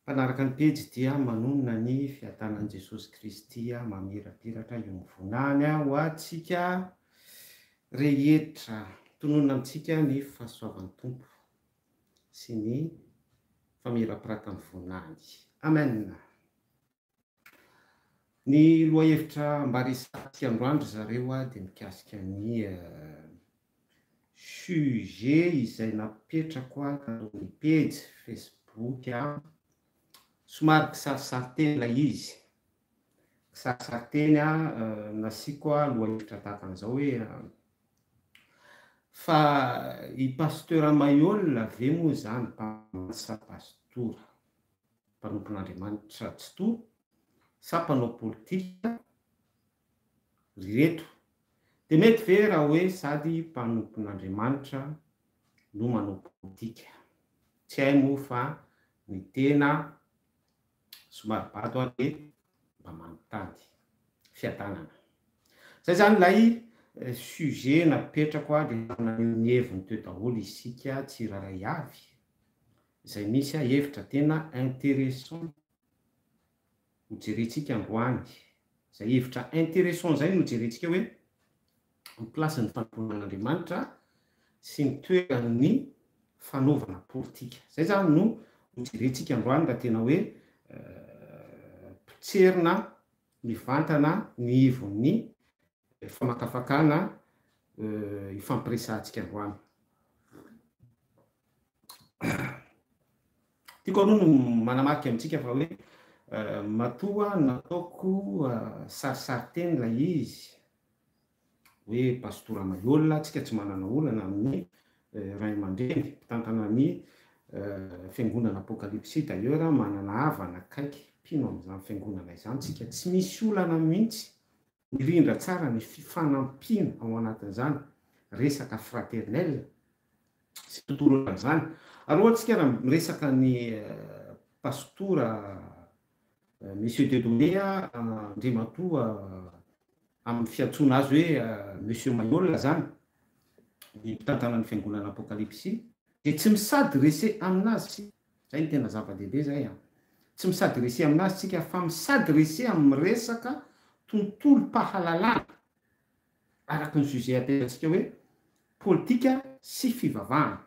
Mpanaraka ny pejy dia manonona ny fiadanan'i Jesosy Kristy mamirapiratra eo mivonany ho antsika rehetra. Tononona amintsika ny fahasoavan'ny Tompo sy ny famirapiratany vonany. Amen. Ny lohahevitra mba resahantsika androandro zareo dia mikasika ny sujet izay napetrako tamin'ny pejy Facebook somary kisarisary ilay izy. Kisarisary teny nasiako lohahevitra tahaka an'izao hoe fa i pasteur Mayol ve moa zany mpamasa pastora, mpanompon'Andriamanitra tsy to sa mpanao politika reto. Dia mety ve raha hoe sady mpanompon'Andriamanitra no manao politika? Tsy hay moa fa ny tena somary bato hoe mba manontany fiadanana. Zay zany ilay sujet napetrako dia ny heviny teo daholo isika tsiraray avy. Izay misy hevitra tena intéressant ho jerentsika androany. Izay hevitra intéressant zay no jerentsika hoe ny plasin'ny fanomponan'Andriamanitra sy ny toeran'ny fanaovana politika. Zay zany no jerentsika androany raha tena hoe potserina mivantana ny hevon'ny famakafakana ifampiresahantsika androany. Tiako aloha no manamarika amintsika fa hoe matoa nataoko sarisary teny ilay izy hoe pastora Mayol, tsika tsy manana olana amin'ny ray aman-dreny mpitantana ny fiangonana apokalipsy d'ailleurs manana havana akaiky mpino amin'izany fiangonana izany. Tsika tsy misy olana mihitsy, mirindra tsara ny fifanampiana ao anatin'izany resaka fraternel sy tontolo an'izany. Ary ohatsika raha miresaka ny pastora Monsieur Dedonné Andriamatoa amin'ny fiantsoana azy hoe Monsieur Mayol zany, ny mpitantana ny fiangonana apokalipsy, dia tsy misady rese aminazy. Zay ny tena zava-dehibe zay. Tsy misady rese aminazy tsika fa misady rese amin'ny resaka tontolo-pahalalana araka ny sujet apetratsika hoe politika sy fivavahana.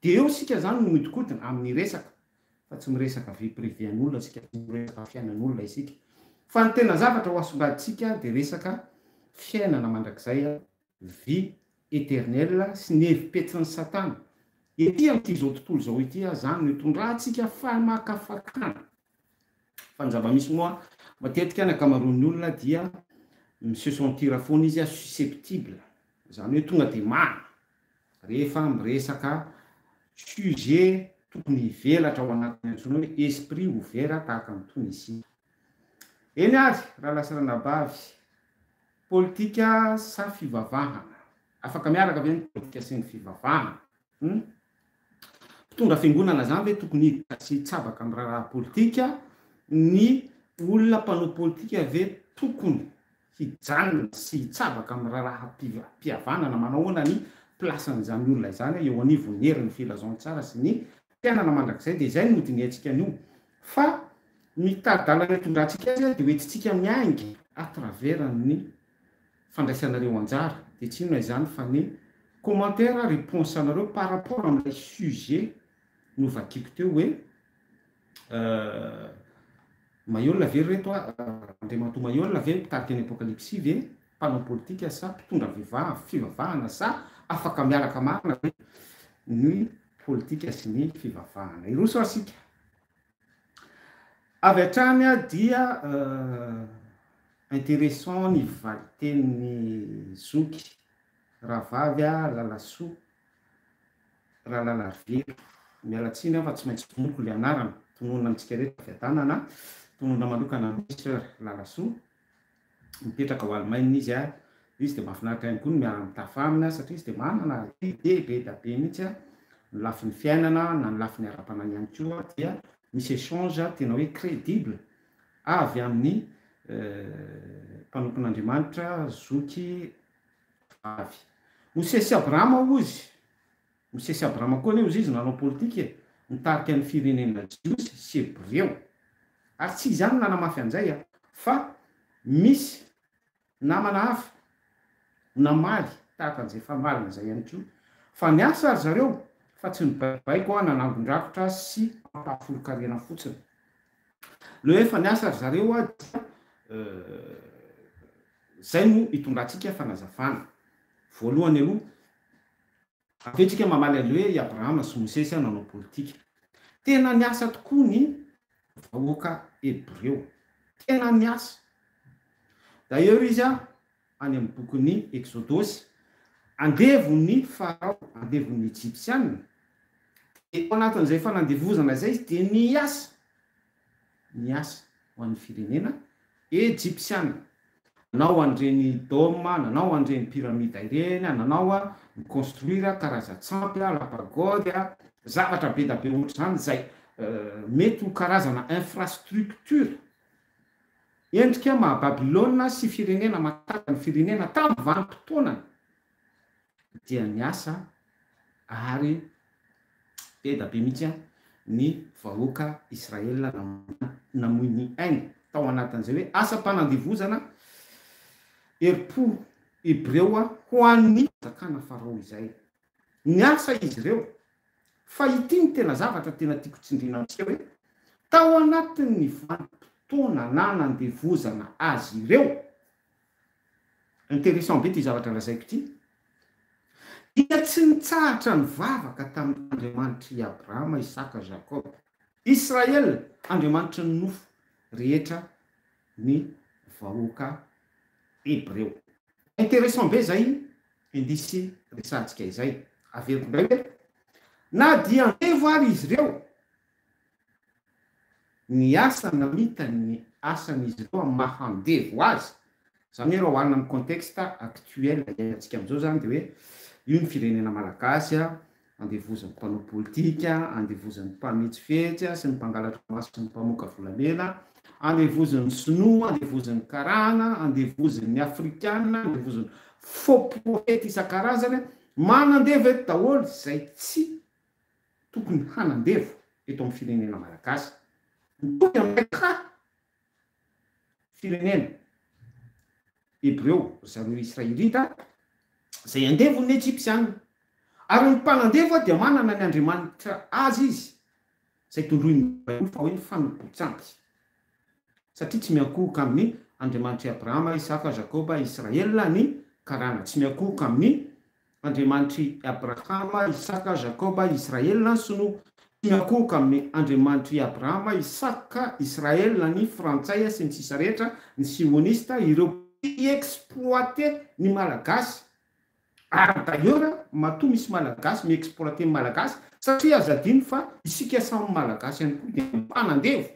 Dia eo sika zany no midikotina amin'ny resaka, fa tsy miresaka vie privé an'olona tsika, tsy miresaka fiainan'olona isika. Fa ny tena zavatra ho asongaditsika dia resaka fiainana mandrakizay, vie éternelle sy ny hevi-petrin'ny Satana. Ety amin'ity zao tontolo zao ity zany no itondrantsika famakafakana. Fa ny zava-misy moa matetika ny ankamaroan'ny olona dia se sentir foana izy susceptible, zany hoe tonga dia mana rehefa miresaka sujet tokony hivelatra ao anatin'ny antsoina hoe esprit ouvert tahaka amin'itony isika. Eny ary raha lasirana-bavy, politika sa fivavahana, afaka miaraka avy ny politika sy ny fivavahana. Mpitondra fiangonana zany hoe tokony hiditra sy hitsabaka amin'ny raharaha politika, ny olona mpanao politika ve tokony hijanona sy hitsabaka amin'ny raharaha-pihavanana manahoana ny plasin'izany olona izany eo anivon'ny herin'ny filazantsara sy ny fiainana mandrakizay. Dia izay no dinihetsika an'io. Fa mitady-dalana hitondrantsika azy dia hoentitsika miaingy à travers ny fandraisanareo anjara. Dia tsy inona izany fa ny commentaire réponse anareo par rapport amin'ilay sujet novakiko teo hoe Mayol ve reto Andriamatoa Mayol ve mpitariky ny apokalipsy ve mpanao politika sa mpitondra fivavahana sa afaka miaraka marina hoe ny politika sy ny fivavahana. Iroso asika avy hatrany dia intéressant ny valiten'ny zoky rahavavy lalasoa raha lalarivelo. Mialatsiny fa tsy maintsy tonoko le anarana tonona amintsika rehetra fiadanana, tonona manokana amin'ny sœur lalasoa mipetraka ao Allemagne izy izy dia mahafinaritra ihany koa ny miara-mitafa aminy satria izy dia manana idée be da be mihitsy ny lafin'ny fiainana na ny lafin'ny ara-panahiny ihany koa. Dia misy échange tena hoe crédible avy amin'ny mpanompon'Andriamanitra zoky vavy. Mosesy Abrahama ozy, Mosesy Abrahama koa ane ozy izy nanao politika, nitarika ny firenena jiosy sy hebreo ary tsy izany nanamafy an'izay fa misy namana hafa namaly tahaka an'izay famalina zay ihany koa fa ny asa ary zareo fa tsy nibaibaiko nanambon-drakotra sy ampahafolo-karena fotsiny le hoe fa ny asa ary zareo zay no hitondrantsika fanazavana voalohany aloha avetrika mamaly an'le hoe i Abrahama sy Mosesy nanao politika tena ny asa tokoa ny vahoaka hebreo tena ny asa d'ailleurs izy any amin'ny bokin'ny Exodosy andevon'ny Farao andevon'ny Egyptianina ao anatin'izay fanandevozana zay de ny asa ho an'ny firenena Egyptianina nanao an'ireny dôme nanao an'ireny pyramide ireny nanao miconstruire karazan-tsampy lapagode zavatra be da be ohatr'izany zay mety ho karazana infrastructure endrika maha-Babilôna sy firenena mataka ny firenena tamin'ny vanim-potoanany dia ny asa ary be da be mihitsy ny vahoaka Israela namoy ny ainy tao anatin'izay hoe asa-panandevozana herim-po hebreo ho an'ny zakana Farao izay ny asa izy ireo fa ity ny tena zavatra tena tiako tsindrina amintsika hoe tao anatin'ny vanim-potoana na nandevozana azy ireo intéressant be ty zavatra lazaiko ity dia tsy nitsahatra ny vavaka tamin'Andriamanitry Abrahama, Isaka, Jacob. Israel, Andriamanitry ny nofo rehetra ny vahoaka hebreo. Intéressant be zay indisy resantsika izay. Averiko ndray hoe na dia andevo ary izy ireo ny asa namita ny asan'izy ireo mahandevo azy. Zany raha hoanina amin'ny contexte actuel iainantsika amin'izao zany de hoe io ny firenena malagasy andevozan'ny mpanao politika, andevozan'ny mpametsifetsy sy ny mpangalatra maso sy ny mpamoaka volamena, andevozan'ny sinoa, andevozan'ny karana, andevozan'ny afrikanina, andevozan'ny faux prophète isan-karazany manandevo eto daholo zay tsy tokony hanandevo eto amin'ny firenena malagasy. Mitony amin'ny firenena hebreo zareo israelita zay andevon'ny Egyptianina ary ny mpanandevo dia manana ny Andriamanitra azy izy zay tondroiny fa hoe ny fanompontsampy satria tsy miankohoka amin'ny Andriamanitry Abrahama, Isaka, Jacoba, Israela ny karana, tsy miankohoka amin'ny Andriamanitry Abrahama, Isaka, Jacoba, Israela sy no tsy miankohoka amin'ny Andriamanitry Abrahama, Isaka, Israela ny frantsay sy ny sisa rehetra ny sionista ireo exploiter ny malagasy. Ary d'ailleurs matoa misy malagasy mi-exploiter ny malagasy satria azadiny fa isika samy malagasy ihany koa dia mpanandevo.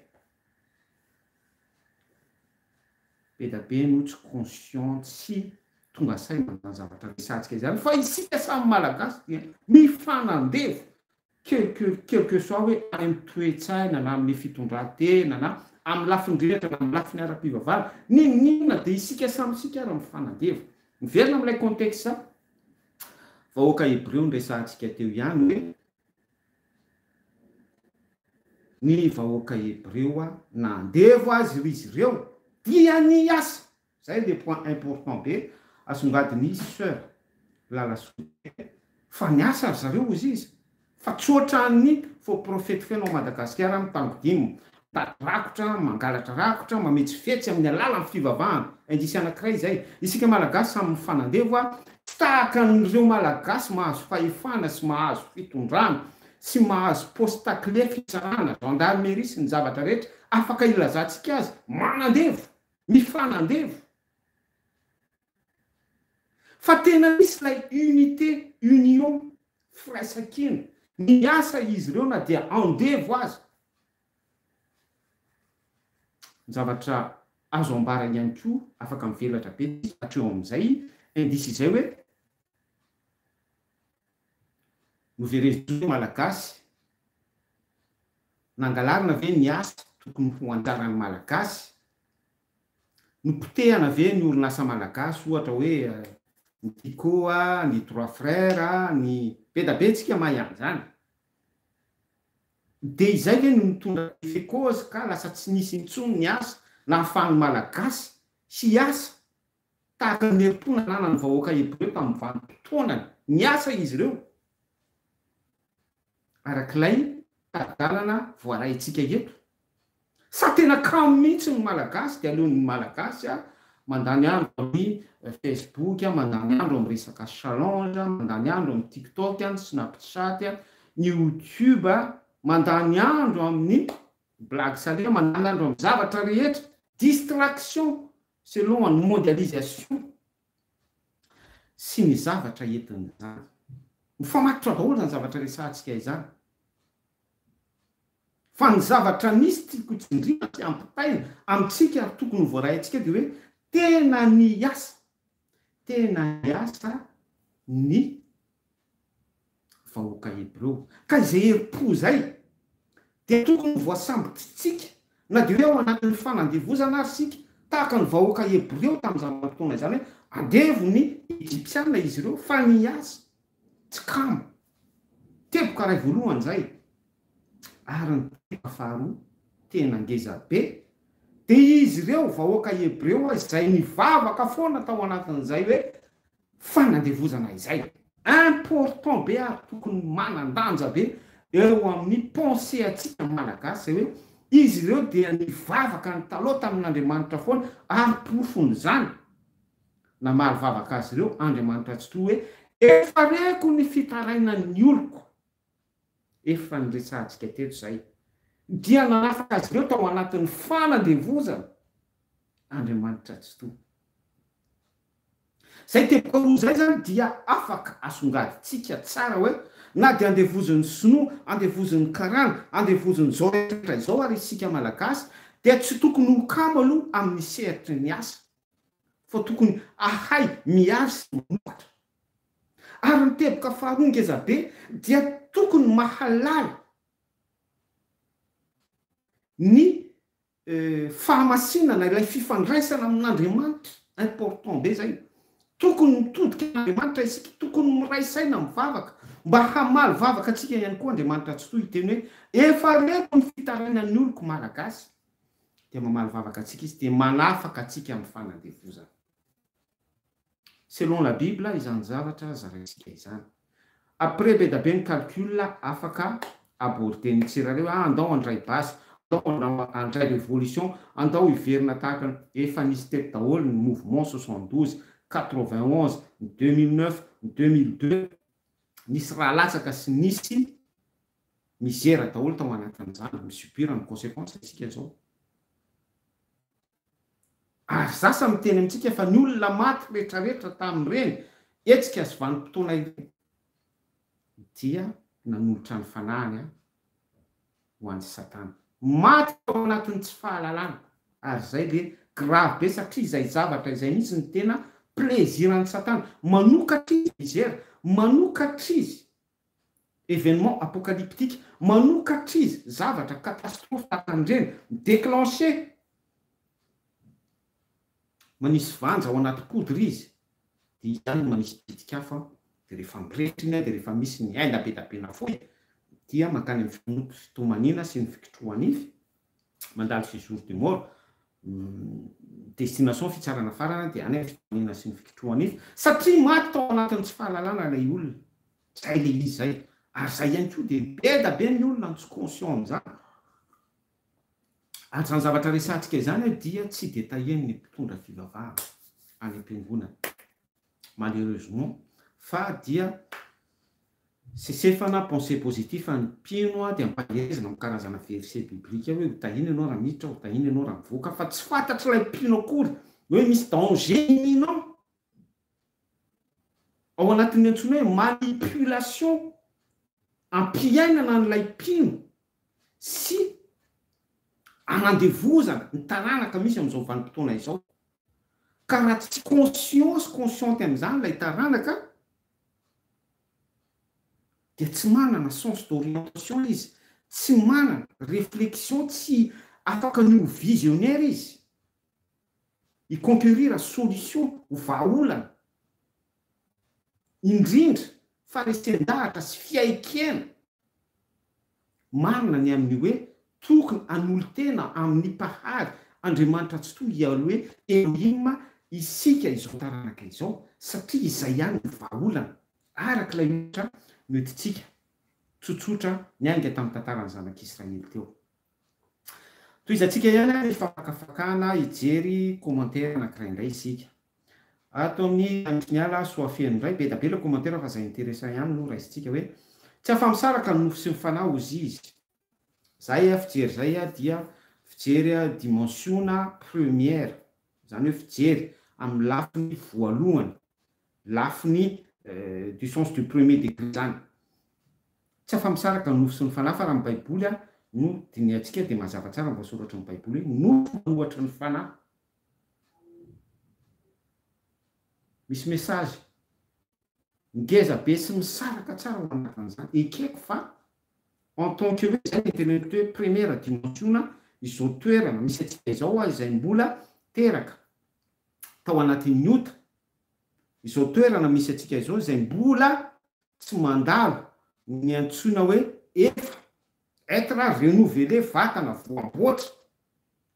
Be da be no tsy conscient sy tonga say manana zavatra resantsika izany fa isika samy malagasy dia mifanandevo quelque soit hoe amin'ny toe-tsaina na amin'ny fitondran-tena na amin'ny lafiny rehetra na amin'ny lafiny ara-pivavahana ninona dia isika samy sika ara mifanandevo. Miverina amin'ilay contexte vahoaka hebreo ny resantsika teo ihany hoe ny vahoaka hebreo nandevo azy izy ireo dia ny asa. Zay le point important be asongadiny sœur lalasoa fa ny asa ry zareo izy izy fa tsoatran'ny faux prophète fenao Madagasikara mitango dimo rakotra mangalatra rakotra mametsifetsy amin'ny alalan'ny fivavahana indisy anankiray zay isika malagasy samy mifanandevo tahaka n'ireo malagasy mahazo fahefana sy mahazo fitondrana sy mahazo poste-clé fisarana gendarmerie sy ny zavatra rehetra afaka ilazantsika azy manandevo mifanandevo fa tena misy lay unité union firaisakina ny asa izy ireo na dia andevo azy. Ny zavatra azo ambarana ihany koa afaka mivelatra be hatreo amin'izay indisy izay hoe noverezo malagasy nangalarina ve ny asa tokony ho anjaran'ny malagasy nipotehana ve ny orinasa malagasy ohatra hoe ny Ticoa, ny Trois Frères, ny be da be tsika mahihany zany dia izay hoe no mitondra efekôzy ka lasa tsy nisy intsony ny asa na hafahany malagasy sy asa tahaka ny herim-pona nanany vahoaka hebreo tamin'ny vanim-potoanany ny asa izy ireo arak'ilay tadalana voaraintsika eto sa tena kamo mihitsy ny malagasy dia aleon'ny malagasy a mandany andro amin'ny Facebook, mandany andro amin'ny resaka challenge, mandany andro amin'ny TikTok, ny Snapchat, ny YouTube, mandany andro amin'ny blague salé, mandany andro amin'ny zavatra rehetra, distraction selon ny mondialisation sy ny zavatra entin'izany. Mifamatotra daholo ny zavatra resahantsika izany. Fa ny zavatra nisy tiako tsindrina sy ampitaina amintsika ary tokony voaraintsika dia hoe tena ny asa ny vahoaka hebreo ka izay herim-po zay dia tokony voasambotritsika na dia hoe ao anatin'ny fanandevozana ary sika tahaka ny vahoaka hebreo tamin'izany fotoana izany hoe andevo ny egyptiana izy ireo fa ny asa tsy kamo teboka ray voalohany zay ary ny teboka faharoa tena ngeza be dia izy ireo vahoaka hebreo izay nivavaka foana tao anatin'izay hoe fanandevozana izay important be ary tokony manandanja be eo amin'ny pensée atsika malagasy hoe izy ireo dia nivavaka ny taloha tamin'Andriamanitra foana ary porofony zany na mahavavaka azy ireo Andriamanitra tsy toa hoe efa reko ny fitaraina ny oloko efa nyresahantsika teto zay dia nanafaka azy ireo tao anatin'ny fanandevozana Andriamanitra tsy toa zay teboka roa zay zany dia afaka asongaditsika tsara hoe na dia andevozon'ny sinoa, andevozon'ny karana, andevozon'ny zao rehetra izao ary isika malagasy dia tsy tokony ho kamo aloha amin'ny sehatry ny asa fa tokony ahay miary sy manokatra ary ny teboka faharoa ngeza be dia tokony mahalala ny fahamasinana ilay fifandraisana amin'Andriamanitra important be zay tokony mitodika Andriamanitra isika tokony miraisaina mivavaka mba hamaly vavaka atsika ihany koa Andriamanitra tsy toa hiteny hoe efa reko ny fitarainan'ny oloko malagasy dia mamaly vavaka atsika izy dia manafaka atsika amin'ny fanandevozana selon la Bible izany zavatra zaraintsika izany après be da be ny calcul afaka aborder ny tsirareo andao andray basy andao andray révolution andao hiverina tahaka efa nisy teto daholo ny mouvement 72 91 2009 2002 nisy raha latsaka sy nisy misera daholo tao anatin'izany misupira ny conséquence isika zao ary zasa miteny amintsika fa ny olona maty rehetrarehetra tamin'ireny etsika azy vanim-potoana ireny dia nanolotra ny fanahany ho an'ny Satana maty tao anatin'ny tsy fahalalana ary zay le grave be satria izay zavatra izay nisy ny tena plaisiran'ny Satana manokatra izy mizera manokatra izy événement apocalyptique manokatra izy zavatra catastrophe takan'ireny déclenché manisy vanja ao anaty poudre izy dia izany manisy pitika hafa dia rehefa miretriny dia rehefa misy ny aina be da be foy dia makany amin'ny fitomanina sy ny fikitroanify mandalo séjour de mort destination fitsarana farana dia any fitomanina sy ny fikitroanify satria maty tao anatin'ny tsy fahalalana ilay olona zay le izy zay ary zay ihany koa dia be da be ny olona tsy conscient amin'izany ary zany zavatra resahantsika izany dia tsy détaillé ny mpitondra fivavahana any am-piangonana malheureusement fa dia sesefana pensée positif ny mpino dia mipaherezana amin'ny karazana verset biblika hoe hotahina ianao raha miditra hotahina ianao raha mivoaka fa tsy fantatry ilay mpino akory hoe misy danger imminent ao anatin'ny antsoina hoe manipulation ampiainana n'ilay mpino sy anandevozana ny taranaka misy amin'izao vanim-potoana izao ka raha tsy consciente amin'izany ilay taranaka dia tsy manana sens d'orientation izy tsy manana réflexion tsy afaka ny ho visionnaire izy hiconquérir solution ho vahaolana indrindra fa resendahatra sy fiaikena marina ny amin'ny hoe tokony an'olo-tena amin'ny mpahary Andriamanitra tsy toy ialo hoe Elohim isika izao taranaka izao satria izay ihany ny vahaolana arak'ilay ohatra noetitsika tsotsotra niainga tamin'ny tantarany zanak'Israely teo. Toizantsika ihany efa fakafakana hijery commentaire anankiray indray isika. Ato amin'ny Andriniala Soafeny indray be da be le commentaire fa zay intéressant ihany no raisitsika hoe tsy afa-misaraka ny nofo sy ny fanahy ozy izy. Zay fijery zay dia fijery dimensiona première, zany hoe fijery amin'ny lafiny voalohany, lafiny du sens du premier degré zany. Tsy afa-misaraka ny nofo sy ny fanahy fa raha ny baiboly no diniantsika dia mazava tsara mba soratra ny baiboly hoe nofo manohatra ny fanahy. Misy message ngeza be sy misaraka tsara ho anakan'izany ekeko fa en tant que hoe zay nyteneniko hoe première dimensiona izao toerana misy atsika izao izay mbola teraka tao anatin'ny ota, izao toerana misy atsika izao izay mbola tsy mandalo ny antsoina hoe efa être renouvelé vatana voamboatra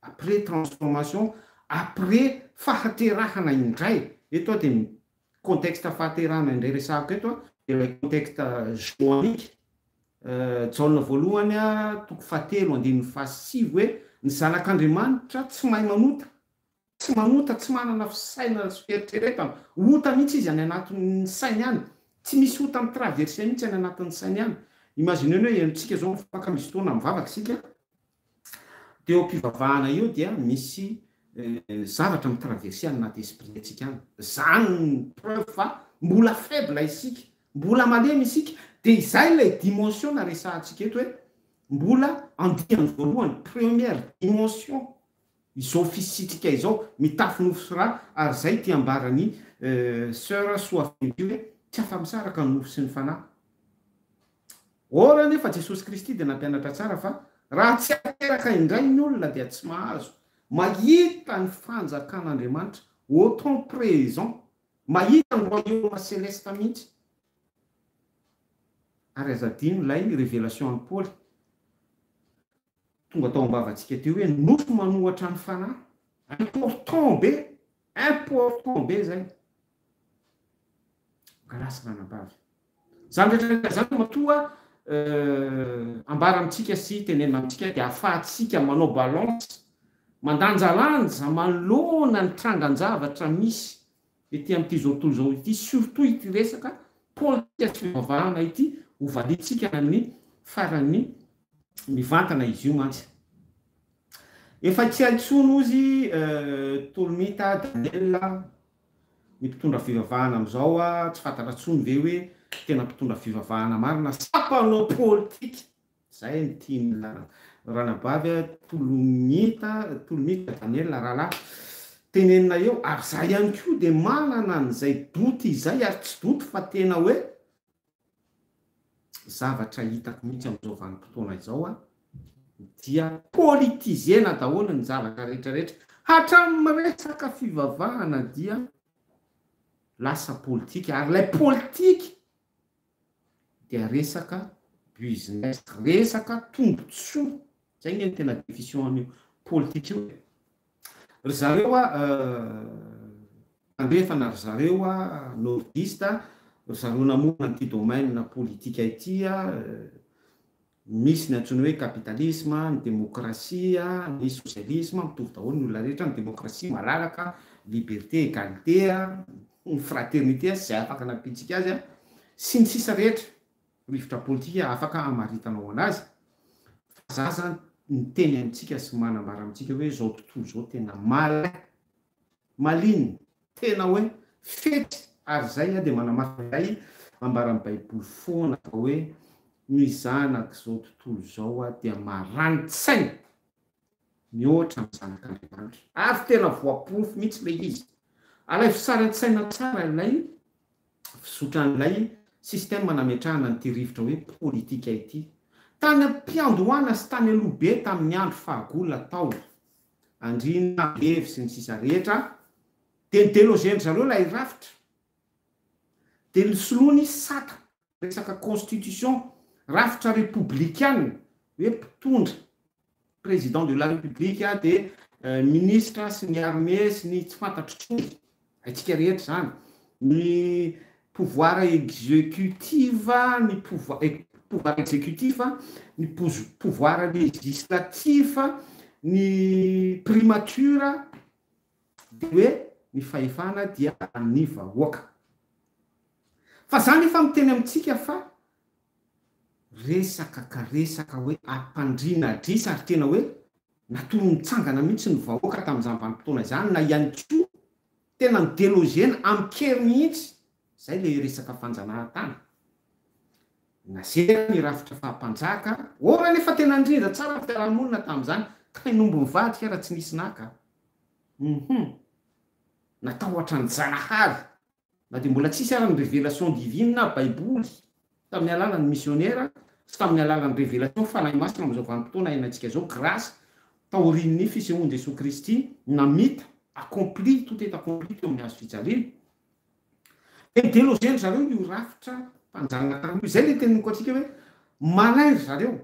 après transformation, après fahaterahana indray. Eto dia contexte fahaterahana indray resahako eto dia le contexte joanique jaona voalohany toko fahatelo andininy fahasivy hoe ny zanak'Andriamanitra tsy mahay manota, tsy manota, tsy manana fisaina sy fieritreretana, ota mihitsy izy any anatin'ny sainy any, tsy misy ota amin'ny traverse mihitsy any anatin'ny sainy any. Imagineny hoe antsika zao mifaka misy fotoana mivavaka isika dia eo am-pivavahana eo dia misy zavatra mitraverse any anaty esprit atsika any. Zany ny preuve fa mbola faible isika, mbola malemy isika. Dia izay ilay dimension na resahantsika eto hoe mbola andihany voalohany, première dimension izao fisitsika izao mitafy nofo sy rà, ary zay ty ambarany sœur Soafeny hoe tsy afa-misaraka ny nofo sy ny fanahy. Ora nefa Jesosy Kristy dia nampianatra tsara fa raha tsy ateraka indray ny olona dia tsy mahazo mahita ny fanjakan'Andriamanitra au temps présent, mahita ny royaume céleste mihitsy. Ary azadino lay révélation an'i Paoly tonga tao am-bavantsika teo hoe nofo manohatra ny fanahy. Important be zay. Galasy ranabavy. Zany rehetra zany matoa ambara amintsika sy tenena amintsika dia ahafahantsika manao balance, mandanjalanja manoloana ny trangan-javatra misy ety amin'ity zao tontolo zao ity, surtout ity resaka politika sy fivavahana ity ho valitsika amin'ny farany mivantana izy io mantsy. Efa tsy antsono izy Tolomita Daniel ny mpitondra fivavahana amin'izao tsy fantatra tsony ve hoe tena mpitondra fivavahana marina sa mpanao politika. Zay ny tiany ranabavy Tolomita Daniel rahalahy tenenina eo. Ary zay ihany koa dia manana an'izay doty izay ary tsy doty fa tena hoe zavatra hitako mihitsy amin'izao vanim-potoana izao dia politizena daholo ny zavatra rehetrarehetra. Hatramin'ny resaka fivavahana dia lasa politika, ary ilay politika dia resaka business, resaka tombotsoa. Zay ny tena définition an'io politika io. Ry zareo andrefana ry zareo nordista, ry zareo namorona an'ity domaine politika ity misy ny antsoina hoe kapitalisme, ny demokrasia, ny socialisme, mitovy daholo ny olona rehetra. Ny demokrasia malalaka, liberté, égalité, ny fraternité zay afaka nampitsika azy sy ny sisa rehetra. Rivotra politika afaka amaritanao anazy. Zaza ny teny amintsika sy manambara amintsika hoe zao tontolo zao tena malinina, tena hoe fety. Ary zay dia manamarika zay ambara amin'ny baiboly foana hoe ny zanaka zao tontolo zao dia marani-tsaina mihoatra amin'ny zanak'Andriamanitra, ary tena voaporofo mihitsy le izy. Alay fisarantsaina tsara ilay fisotran'ilay système nametrahana n'ity rivotra hoe politika ity. Tany am-piandohana sy tany alobe tamin'ny andro fahagolona tao andrina levy sy ny sisa rehetra dia ny délogeny zareo ilay rafitra dia ny soloany sata resaka constitution rafitra républicaine hoe mpitondra président de la république dia ministre sy ny armée sy ny tsy fantatro tsony atsika rehetra zany ny pouvoir exécutif ny pouvoir exécutif ny pouvoir législatif ny primature de hoe ny fahefana dia ny vahoaka fa zany efa miteny amitsika fa resaka ka resaka hoe ampandrina drisa ary tena hoe natoro mitsangana mihitsy ny vahoaka tamin'izany vanim-potoana izany na ihany koa tena ny délogena amikery mihitsy zay le resaka fanjanahantany nazera ny rafitra fahampanjaka ora nefa tena indrindra tsara fiarahamonina tamin'izany ka inombo mivadika raha tsy nisy naka natahotra ny janahary na de mbola tsisy ara ny révélation divine na baiboly tamin'ny alalany missionnaire sy tamin'ny alalany révélation fanahy masina am'izao vanim-potoana ainantsika zao grâce taorinin'ny fisehoan'i Jesous Kristy namita accompli tout est accompli teo amin'ny hazo fijaliana e délogeny zareo io rafitra mpanjanaka zay le teniniko atsika hoe malairy zareo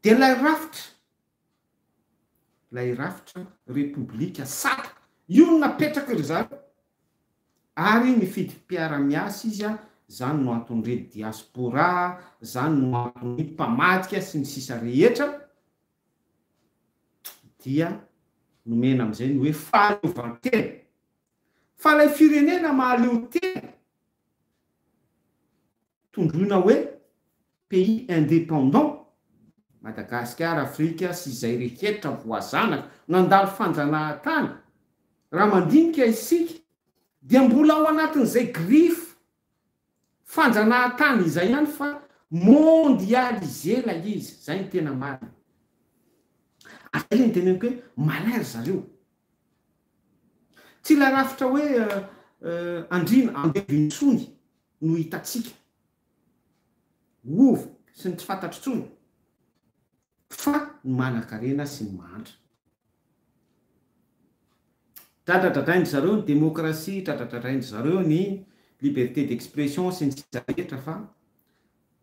de lay rafitra république sata io no napetraka ry zareo ary mifidy mpiara-miasa izy zany no antony redy diaspora zany no antony mpamadika sy ny sisa rehetra dia nomena am'izay ny hoe fahaleovantena fa lay firenena mahaleo tena tondroina hoe pays indépendant Madagasikara, Afrika sy zay rehetra voazanaka nandalo fanjanahantany raha mandinika isika dia mbola ao anatin'izay griffe fanjanahantany izay ihany fa mondialisé la izy zay ny tena marina azay le ny teneniko hoe malairy zareo tsy la rafitra hoe andrina andevintsony no hitatsika ovo sy ny tsy fantatro tsony fa ny manan-karena sy ny mandra tratratratraindry zareo ny démocratie tratratratraindry zareo ny liberté d'expression sy ny sisa rehetra fa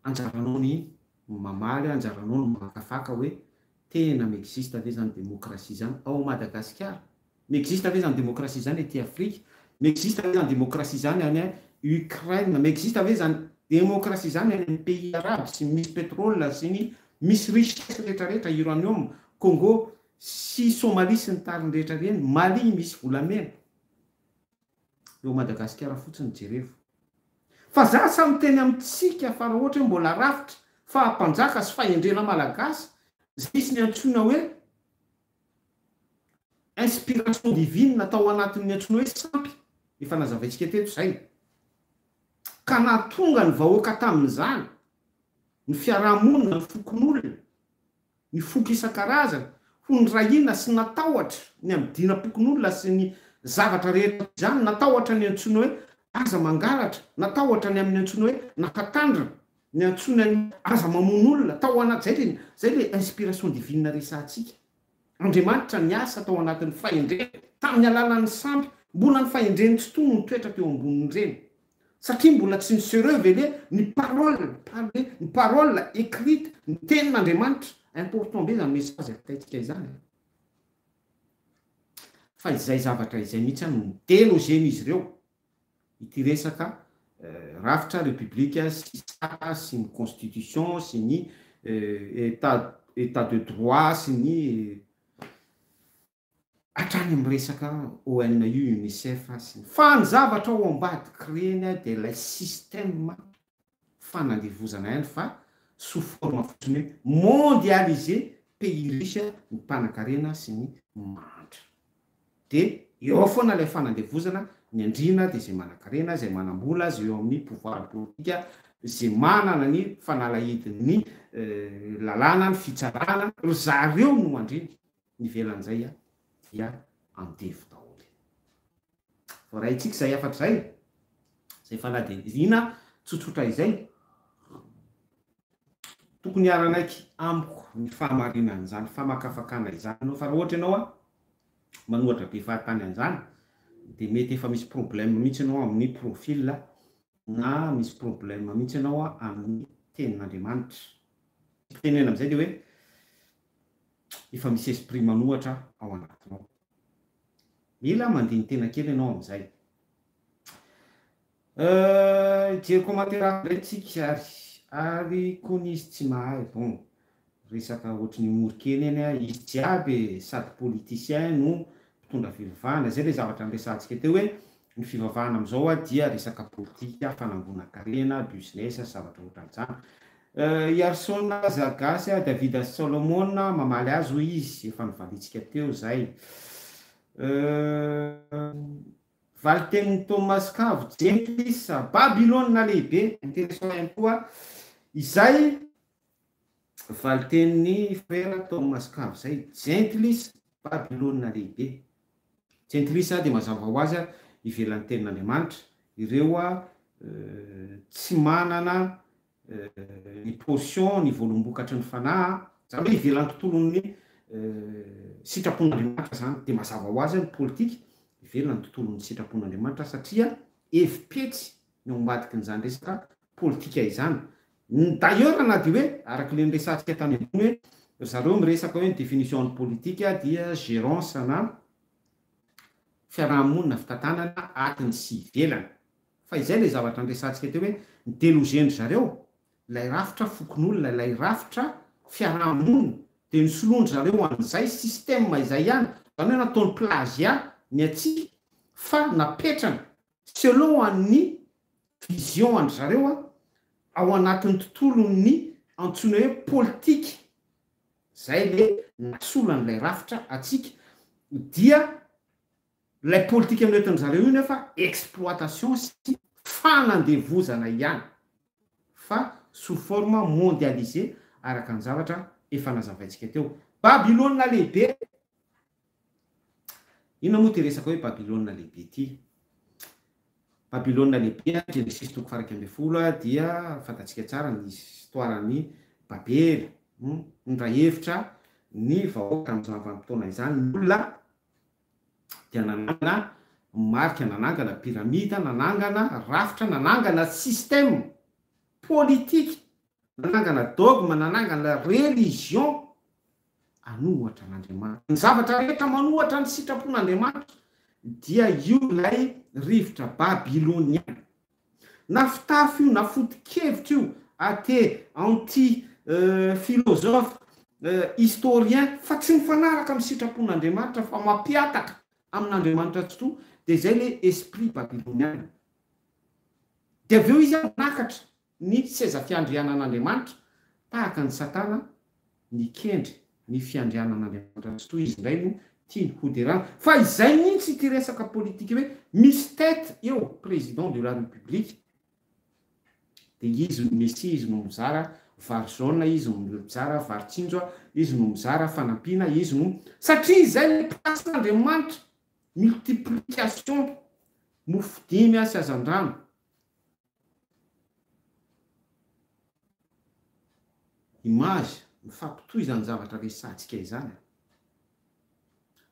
anjaranao ny mamaly anjaranao ny makafaka hoe tena miexiste ave zany démocratie zany ao Madagasikara miexiste ave zany démocratie zany ety Afrique miexiste ave zany démocratie zany any Ukraine miexiste ave zany démocratie zany any pays arabe sy misy pétrole sy ny misy richesse rehetrarehetra uranium Congo sy Somalie sy ny tariny rehetra reny Mali misy volamena eo Madagasikara fotsiny jereo fa za samy teny amitsika fa raha ohatra hoe mbola rafitra fa hampanjaka sy fahendrena malagasy zay misy ny antsoina hoe inspiration divine natao anatin'ny antsoina hoe sampy efa nazavaitsika teto zay ka natonga ny vahoaka tamin'izany ny fiarahamonina ny fokon'olona ny foko isan-karazana ho ny rahina sy natahotra ny amidina-pokon'olona sy ny zavatra rehetra zany natahotra ny antsoina hoe aza mangalatra natahotra ny amin'ny antsoina hoe nakatandrina ny antsoina ny aza mamon'olona tao anaty zay le inspiration divine resantsika Andriamanitra niasa tao anatin'ny fahendrena tamin'ny alalan'ny sampy mbola ny fahendreny tsy tony toetra teo ambonin'ny reny satria mbola tsy nisy révélé ny parole écrite ny tenin'Andriamanitra important be zany message ataitsika izany fa izay zavatra izay mihitsy any délogeny izy ireo ity resaka rafitra république sy saka sy ny constitution sy ny état de droit sy ny hatrany amin'ny resaka ONU UNICEF sy fa ny zavatra ao ambadiky reny de lay système fanandevozana ihany fa sous forme fotsiny hoe mondialisé pays riche ny mpanan-karena sy ny mandra de eo foana lay fanandevozana ny andrina de zay manan-karena zay manam-bola zay eo amin'ny pouvoir politique zay manana ny fanalahidin'ny lalàna ny fitsarana ry zareo no andriny ny velan'izay dia andevo daholy fa raha itsika zay afatra zay fanadihina tsotsotra izay tokony aranaiky amiko ny fahamarinan'izany famakafakana izany no fa raha ohatra ianao manohatra be fahatany an'izany de mety efa misy problème mihitsy ianao amin'ny profil na misy problème mihitsy ianao amin'ny tenin'Andriamanitra tenena am'izay de hoe efa misy esprit manohatra ao anatinao. Mila mandeha ny tena kely ianao am'izay. Jery commentaire ndray tsika ary koa izy tsy mahay bon resaka ohatry ny morikeny eny a izy jiaby sady politicien no mpitondra fivavahana zay le zavatra niresantsika teo hoe ny fivavahana am'izao a dia resaka politika fanangona karena business zavatra ohatran'izany. Yarson Zagasy David Solomon mamaly azy hoy izy efa nivalitsika teo zay. Valten Thomas Cave Gentlis Babylone lehibe intéressant ihany koa izay valiten'ny frère Thomas Cave zay Gentlis Babylone lehibe. Gentlis de mazava ho azy ivelan'ny tenin'Andriamanitra ireo tsy manana ny portion ny voalombokatry ny fanahy zany hoe ivelan'ny tontolon'ny sitrapon'Andriamanitra zany de mazava ho azy ny politika ivelany tontolon'ny sitrapon'Andriamanitra satria efipetsy ny ambadiky n'izany resaka politika izany. D'ailleurs na de hoe araky le niresantsika tany ambony hoe zareo miresaka hoe ny définition ny politika dia gérance na fiarahamonina fitantanana atiny sy ivelany. Fa izay le zavatra niresantsika teo hoe ny délogény zareo lay rafitra fokon'olona lay rafitra fiarahamonina de ny solondry zareo an'izay système izay ihany zany hoe nataony plagiat ny atsika fa napetrana selon an'ny vision andry zareo ao anatin'ny tontolon'ny antsoina hoe politika zay le nasolany lay rafitra atsika dia lay politika amin'entiny zareo io nefa exploitation sy fanandevozana ihany fa sous forme mondialisée araka ny zavatra efa nazavaitsika teo. Babylone lehibe. Ina moa ty resaka hoe Babylone lehibe ty. Babylone lehibe Genesis 1:10 dia fantatsika tsara ny histoiran'ny Babely. Ndra hevitra ny vahoaka amin'izany vanim-potoana izany ny olona dia nanangana marika, nanangana pyramide, nanangana rafitra, nanangana système politique, nanangana dogme, nanangana religion anohatra n'Andriamanitra. Ny zavatra rehetra manohatra ny sitrapon'Andriamanitra dia io lay rivotra babyloniana. Na fitafy io, na foto-kevitra io, athée, philosophe, historien, fa tsy mifanaraka amin'ny sitrapon'Andriamanitra fa mampiataka amin'Andriamanitra tokoa, de zay le esprit babyloniana. De aveo izy nakatra ny seza fiandrianan'Andriamanitra tahaka ny Satana, ny kendry, ny fiandrianan'Andriamanitra tokoa izy ndray no tiany hoderana. Fa izay mihitsy ty resaka politika hoe misy tête eo président de la République de izy no Messie, izy no mizara vary jaune, izy no mizara vary tsinjo, izy no mizara fanampiana, izy no satria izay le placen'Andriamanitra multiplication mofo dimy sy azan-drano. Image mifampitohy izany zavatra resantsika izany.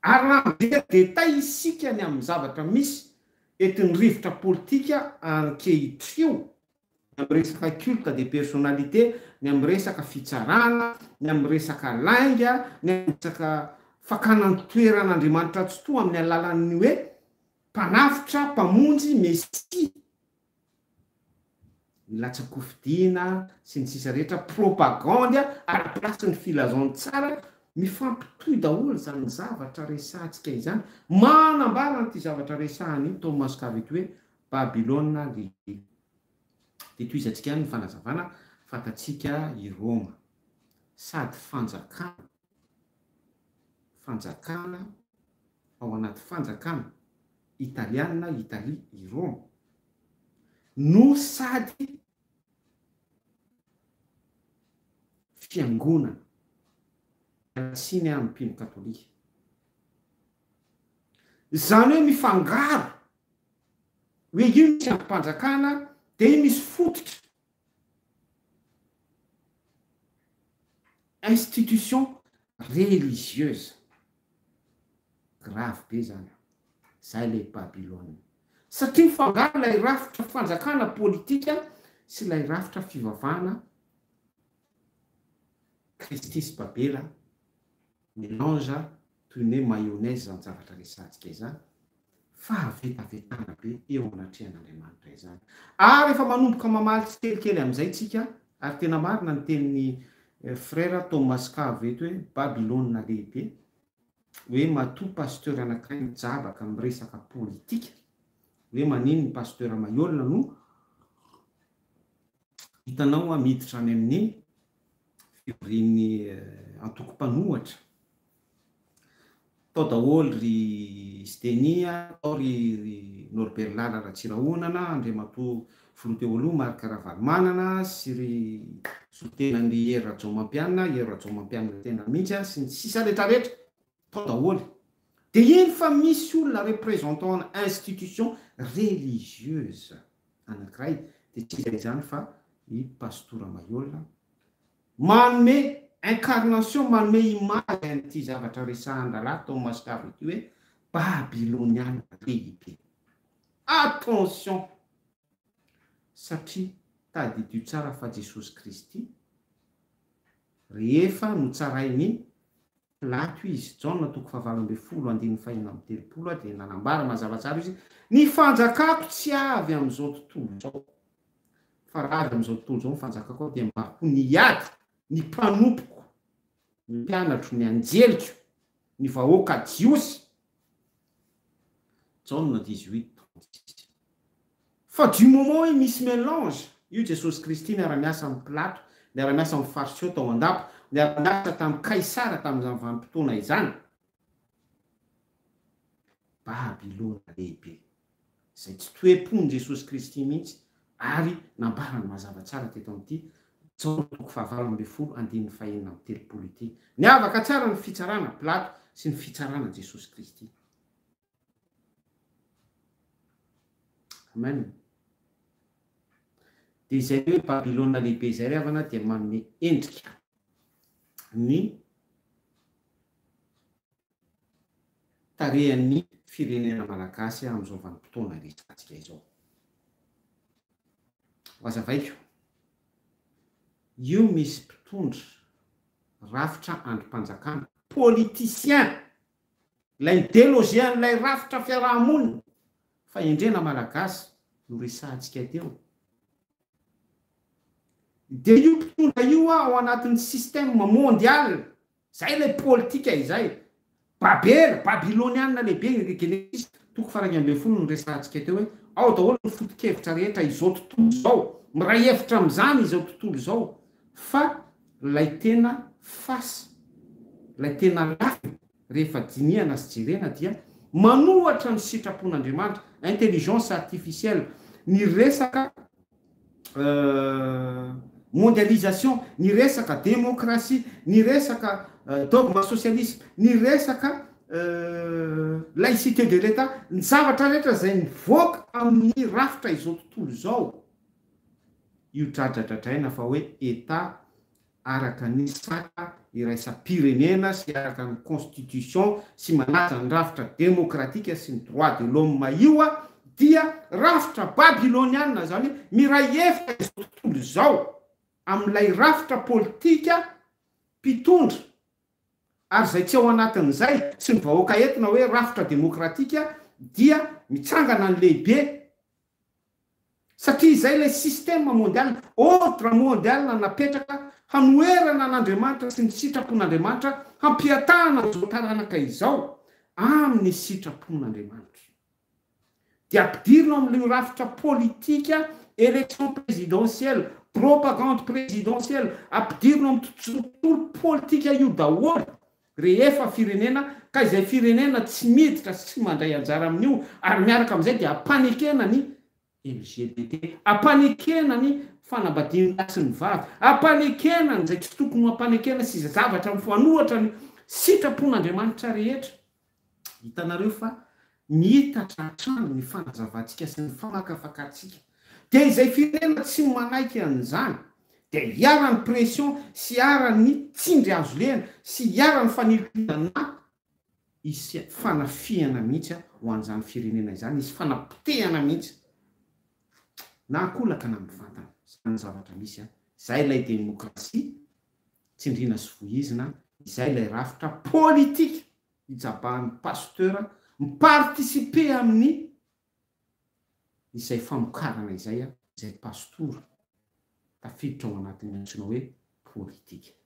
Ary raha detay isika ny amin'ny zavatra misy etin'ny rivotra politika ankehitrio, ny amin'ny resaka culte de personnalité, ny amin'ny resaka fitsarana, ny amin'ny resaka lainga, ny amin'ny resaka fakanany toeran'Andriamanitra tsotoa amin'ny alalan'ny hoe mpanafitra, mpamonjy, Messie. Latsakofidiana sy ny sisa rehetra propagande ary plasy ny filazony tsara mifampitohy daholo zany zavatra resantsika izany. Manambara n'ity zavatra resahany Thomas Cave hoe Babylone lehibe. De toy izatsika ny fanazavana fantatsika i Roma sady fanjakana ao anaty fanjakana italiana Italie i Roma no sady fiangonana siny amin'ny mpino katolika. Zany hoe mifangaro hoe io misy ampanjakana de misy fototra institution religieuse grave be zany. Zay le Babylone. Satria mifangaro lay rafitra fanjakana politika sy lay rafitra fivavahana kristisy babela mélange toy ny hoe mayonnaise zany zavatra resantsika izany fa avetavetana be eo anatrehan'Andriamanitra izany ary efa manomboka mamaly tsy kelikely amin'izay tsika ary tena marina ny tenin'ny frère Thomas Cave eto hoe Babilôna lehibe hoe matoa pasteur anankiray mijabaka amin'ny resaka politika hoe manino ny pasteur Mayolina no hitanao miditra any amin'ny fivorian'ny antoko-panohatra tao daholo ry Stenia, tao ry Norbert Lala Ratsirahonana, Andriamatoa filoha teo aloha Marc Ravalomanana sy ry sotenan'ny Hery Rajaomampianina, Hery Rajaomampianina tena mihitsy sy ny sisa rehetrarehetra tao daholo. Dia iny fa misy olona représentant ana institution religieuse anankiray dia tsy izay zany fa i pastora Mayolina manome incarnation, manome image an'ity zavatra resahan-dalahy Thomas Cave ity hoe Babyloniana lehibe. Attention, satria tadidio tsara fa Jesosy Kristy rehefa notsarainy Pilato izy Jaona 7:20 dia nanambara mazava tsara izy ny fanjakako tsy avy amin'izao tontolo zao fa raha avy amin'izao tontolo zao ny fanjakako dia mba ho niady ny mpanompoka ny mpianatro ny anjeliko ny vahoaka jiosy Jaona 18:36 fa du moment hoe misy mélange io Jesosy Kristy niara-miasa amin'ny Pilato, niara-miasa amin'ny Fariseo tao an-dapa, niara-miasa tamin'ny Kaisara tamin'izany vanim-potoana izany. Babilôna lehibe izay tsy toe-pony Jesosy Kristy mihitsy ary nambarany mazava tsara teto amin'ity Jaona 5:20 ity. Niavaka tsara ny fitsarana Pilato sy ny fitsarana Jesosy Kristy. Amen. Dia izay hoe Babilôna lehibe izay ry havana dia manome endrika ny tarehan'ny firenena malagasy amin'izao vanim-potoana rehetratsika izao. Azavaiko, io misy mpitondra rafitra androm-panjakana politicien, ilay idéologien ilay rafitra fiarahamonina fa endrena malagasy no resahantsika teo. Dia io mpitondra io ao anatin'ny système mondial, zay ilay politika izay, babela, babiloniana lehibe ny Genesis 1:20 no resahantsika teo hoe ao daholo ny foto-kevitra rehetra izao tontolo izao, miray hevitra amin'izany izao tontolo izao, fa lay tena fasy, lay tena lafy rehefa dinihana sy jerena dia manohatra ny sitrapon'Andriamanitra, intelligence artificielle, ny resaka mondialisation, ny resaka démocratie, ny resaka dogme socialisme, ny resaka laïcité de l'État, ny zavatra rehetra izay mivoaka amin'ny rafitra izao tontolo izao. Io dradradradraina fa hoe État araka ny saka iraisam-pirenena sy araka ny constitution sy manaja ny rafitra démocratique sy ny droit de l'homme io dia rafitra babiloniana zany miray hevitra izao tontolo izao amin'ilay rafitra politika mpitondra ary zay tsy ao anatin'izay sy ny vahoaka entina hoe rafitra démocratika dia mitsangana ny lehibe satria izay ilay système mondial, ordre mondial napetraka hanoerana an'Andriamanitra sy ny sitrapon'Andriamanitra hampiatahana izao taranaka izao amin'ny sitrapon'Andriamanitra. Dia ampidirina amin'ilay rafitra politika, élection présidentielle, propagande présidentielle, ampidirina amin'ny tontolo politika io daholo rehefa firenena ka izay firenena tsy miditra sy mandray anjara amin'io ary miaraka amin'izay dia ampanikena ny LGBT, ampanikena ny fanambadiana sy ny vavy, ampanikena ny zay tsy tokony ampanikena sy zavatra mifanohatra ny sitrapon'Andriamanitra rehetra. Hitanareo fa mihitatra hatrany ny fanazavantsika sy ny famakafakatsika. Dia izay firenena tsy manaiky an'izany dia hiara ny pression sy hiara ny tsindry azo lena sy hiara ny fanilitina isy fanafiana mihitsy ho an'izany firenena izany, isy fanapotehana mihitsy na akolaka na mivantana, zany zavatra misy zay ilay demokrasia tsindriana sy voizina izay ilay rafitra politika hijabahan'ny pasteura mipartisipe amin'ny izay famokarana izay izay pastora tafiditra ao anatin'ny antsoina hoe politika.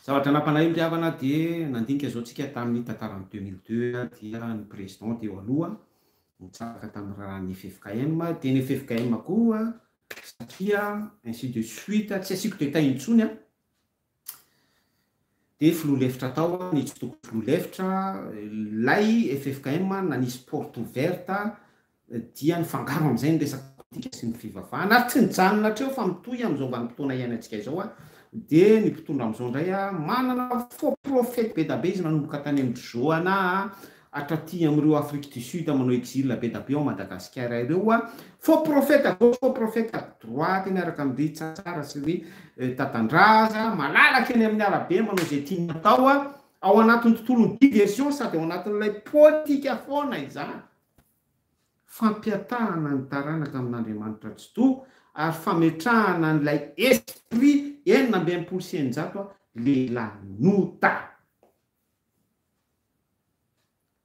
Zavatra nampanahimpiavana dia nandinika zao tsika tamin'ny tantarany 2002 dia ny président teo aloha mitsaraka tamin'ny rahan'ny FFKM dia ny FFKM koa satria ainsi de suite tsy asiko dia taintsony dia filoha-lefitra tao ny tsy tokony filoha-lefitra lay FFKM nanisy porte ouverte dia ny fangaro amin'izay ny resaka politika sy ny fivavahana ary tsy nijanona hatreo fa mitohy amin'izao vanim-potoana iainantsika izao dia ny mpitondra amin'izao indray manana faux prophète be da be izy nanomboka tany amin'ny Joana atraty amin'ireo Afrique du Sud manao exil be da be ao Madagasikara ireo faux prophète à gauche, faux prophète à droite miaraka amin'ny tsara sy ny tatandraza malalaka eny amin'ny arabe manao zay tiany atao ao anatin'ny tontolon'ny diversion sady ao anatin'ilay politika foana izany. Fampiatahana ny taranaka amin'Andriamanitra tsy to ary fametrahana n'ilay esprit enina amby enimpolo sy eninjato lelanota.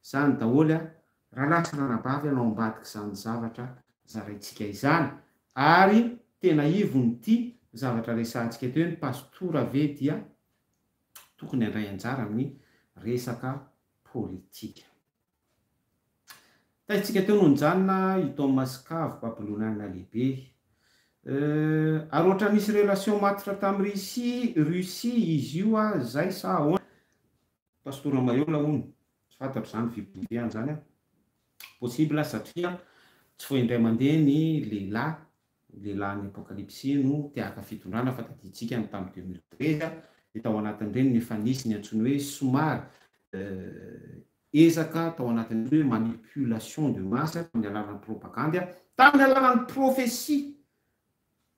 Zany daholo rahalahy sy ranabavy anao ambadika izany zavatra zaraintsika izany ary tena ivony zavatra resantsika teo ny pastora ve dia tokony handray anjara amin'ny resaka politika. Taitsika teo noho nijanona i Thomas Cave Babyloniana lehibe ary ohatra nisy relation matitra tamin'ny Russie izy io zay sa ahoana pastora Mayola hono tsy fantatro zany viblian zany possible satria tsy foi indray mandeha ny lehilahy ny apokalypsy no tiaka fitondrana fa taditsika ny tamin'ny 2013 dia tao anatin'ireny nefa nisy ny antsony hoe somary ezaka tao anatin'ny hoe manipulation de masse tamin'ny alalan'ny propagande tamin'ny alalan'ny prophétie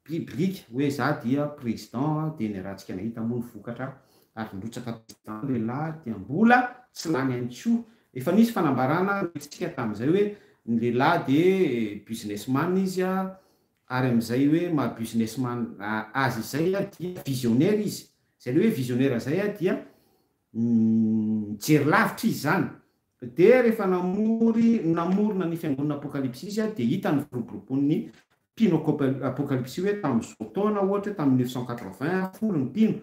biblique hoe za dia président dia ny rahantsika nahita moa ny vokatra ary nrotsaka président lehilahy dia mbola tsy lany ihany koa. Efa nisy fanambarana tsika tamin'izay hoe ny lehilahy dia businessman izy ary amin'izay hoe ma businessman azy izay dia visionnaire izy zay le hoe visionnaire zay dia mijery lavitra izy zany dia rehefa namorona ny fiangonana apokalypsy izy dia hita ny firoborobon'ny mpino apokalypsy hoe tamin'izao taona ohatra tamin'ny 1980 folo ny mpino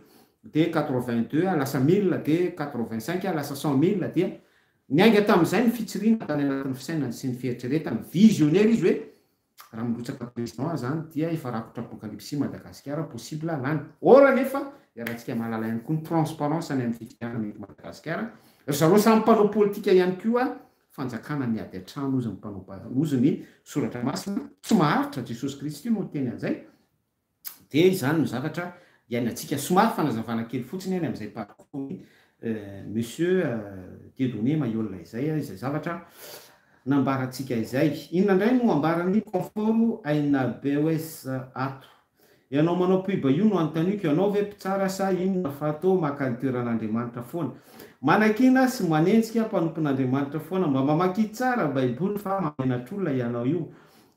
dia 82 lasa 1000 dia 85 lasa 100 000 dia niainga tamin'izay ny fitsirina tany anatin'ny fisainany sy ny fieritreretany visionnaire izy hoe raha milotsaka président zany dia efa rakotra apokalypsy Madagasikara possible lany ora nefa rahantsika mahalala ihany koa ny transparence any amin'ny fifidianana mety Madagasikara zareo samy mpanao politika ihany koa fanjakana miady an-trano ozy ozy ny soratra masina tsy maharitra Jesosy Kristy no teny an'izay dia izany no zavatra iainantsika somary fanazavana kely fotsiny any amin'izay parcours monsieur Dieudonné Mayola izay zavatra nambarantsika izay. Inona indray no ambarany confort aina BOS ato ianao manao pub io no anontaniako ianao ve mpitsara sa inona fa atao makalitoeran'Andriamanitra foana manakina sy manenjika mpanompon'Andriamanitra foana mba mamaky tsara baiboly fa mamenatr'olona ianao io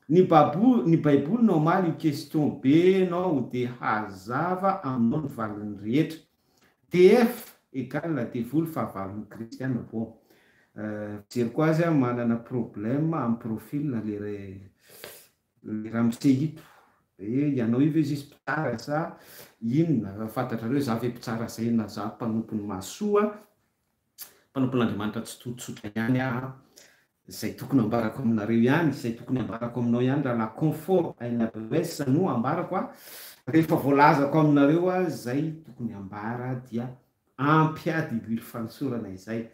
ny baiboly no maly io question be nao dia hazava aminao ny valiny rehetra DF égale la devoly fa valiny kristiana vo jery koa azy manana problème amin'ny profil le ramsehito ianao io ve izy mpitsara sa inona fantatrareo za ve mpitsara zay na za mpanompony masoa mpanompon'Andriamanitra tsy totsotra ihany zay tokony ambarako aminareo ihany zay tokony ambarako aminao ihany raha la confort aina BOS no ambarako rehefa voalazako aminareo zay tokony ambara dia ampiady ilo fanosorana izay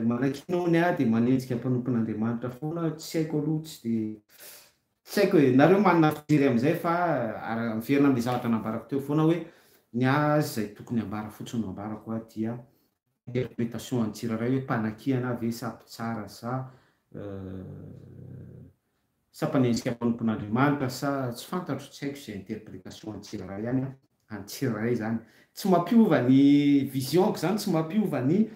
manakinao ny dia manenjika mpanompon'Andriamanitra foana tsy haiko aloha tsy haiko hoe nareo manana fijery amin'izay fa miverina amin'ilay zavatra nambarako teo foana hoe ny azy zay tokony ambara fotsiny no ambarako dia interprétation an-tsiraray hoe mpanakiana ve sa mpitsara sa mpanenjika mpanompon'Andriamanitra sa tsy fantatro tsy haiko zay interprétation an-tsiraray ihany an-tsiraray zany tsy mampiova ny visionko zany tsy mampiova ny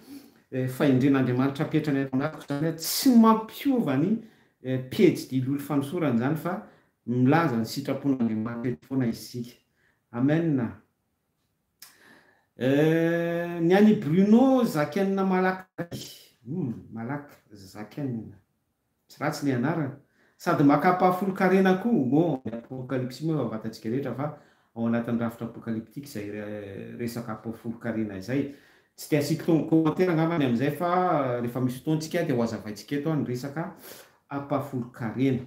fahendren'Andriamanitra apetrany anatiko zany tsy mampiova ny pejy dilolo fanosorana zany fa milaza ny sitrapon'Andriamanitra foana isika amen. Ny any Bruno Zakenina Malaky Malaky Zakenina tsy ratsy ny anarana sady makapahafolo-karena koa bon apokalypsy moa vavatantsika rehetra fa ao anatin'ny rafitra apokalyptika zay resaka apafolo-karena zay tsy tia asika to commentaire angambany am'izay fa rehefa misy fotoantsika dia ho azavaintsika eto ny resaka apafolo-karena